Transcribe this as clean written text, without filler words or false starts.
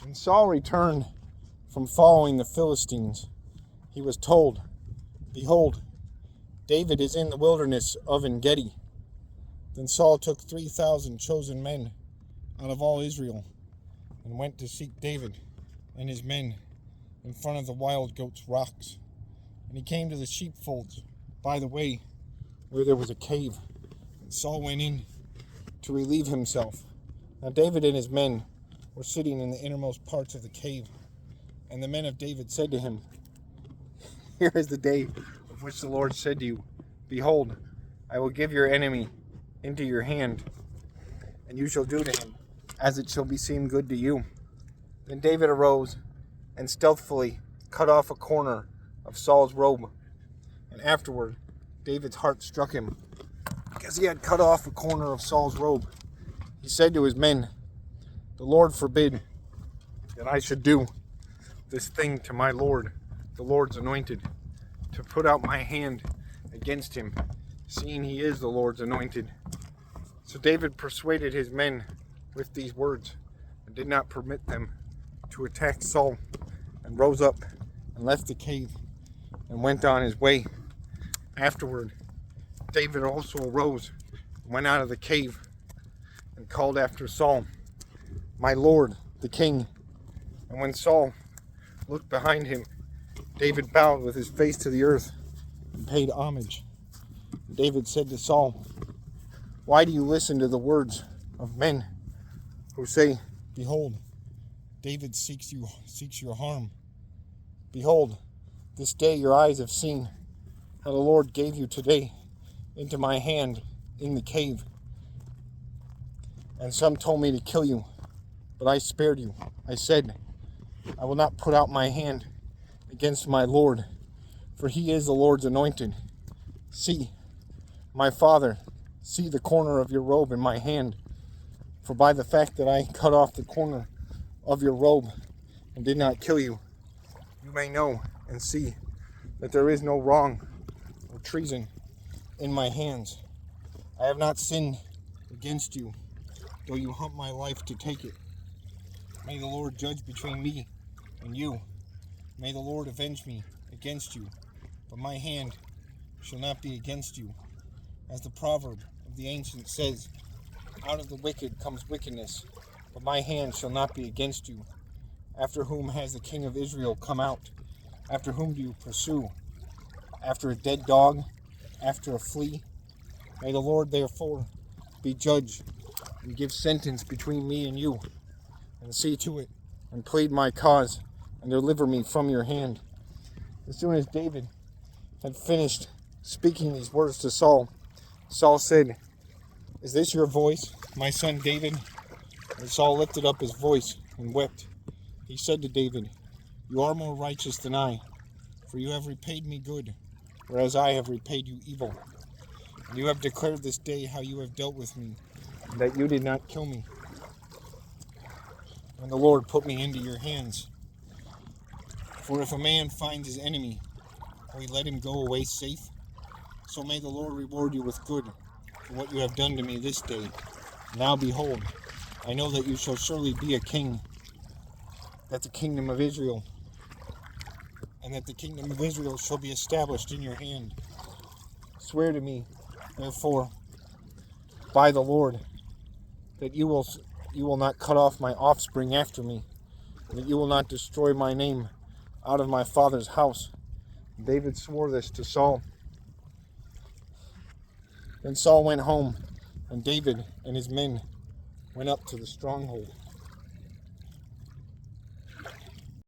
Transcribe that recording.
When Saul returned from following the Philistines, he was told, "Behold, David is in the wilderness of En-gedi." Then Saul took 3,000 chosen men out of all Israel and went to seek David and his men in front of the wild goats' rocks. And he came to the sheepfolds by the way where there was a cave. And Saul went in to relieve himself. Now David and his men were sitting in the innermost parts of the cave. And the men of David said to him, "Here is the day of which the Lord said to you, Behold, I will give your enemy into your hand, and you shall do to him as it shall seem good to you." Then David arose and stealthily cut off a corner of Saul's robe. And afterward, David's heart struck him, because he had cut off a corner of Saul's robe. He said to his men, "The Lord forbid that I should do this thing to my Lord, the Lord's anointed, to put out my hand against him, seeing he is the Lord's anointed." So David persuaded his men with these words, and did not permit them to attack Saul, and rose up and left the cave and went on his way. Afterward, David also arose and went out of the cave and called after Saul, "My Lord, the king." And when Saul looked behind him, David bowed with his face to the earth and paid homage. And David said to Saul, "Why do you listen to the words of men who say, Behold, David seeks your harm? Behold, this day your eyes have seen how the Lord gave you today into my hand in the cave. And some told me to kill you, but I spared you. I said, I will not put out my hand against my Lord, for he is the Lord's anointed. See, my father, see the corner of your robe in my hand. For by the fact that I cut off the corner of your robe and did not kill you, you may know and see that there is no wrong or treason in my hands. I have not sinned against you, though you hunt my life to take it. May the Lord judge between me and you. May the Lord avenge me against you, but my hand shall not be against you. As the proverb of the ancient says, out of the wicked comes wickedness, but my hand shall not be against you. After whom has the king of Israel come out? After whom do you pursue? After a dead dog? After a flea? May the Lord therefore be judge and give sentence between me and you, and see to it, and plead my cause, and deliver me from your hand." As soon as David had finished speaking these words to Saul, Saul said, "Is this your voice, my son David?" And Saul lifted up his voice and wept. He said to David, "You are more righteous than I, for you have repaid me good, whereas I have repaid you evil. And you have declared this day how you have dealt with me, and that you did not kill me, when the Lord put me into your hands. For if a man finds his enemy, will he let him go away safe? So may the Lord reward you with good for what you have done to me this day. Now behold, I know that you shall surely be a king, that the kingdom of Israel shall be established in your hand. Swear to me, therefore, by the Lord, that you will not cut off my offspring after me, and that you will not destroy my name out of my father's house." David swore this to Saul. Then Saul went home, and David and his men went up to the stronghold.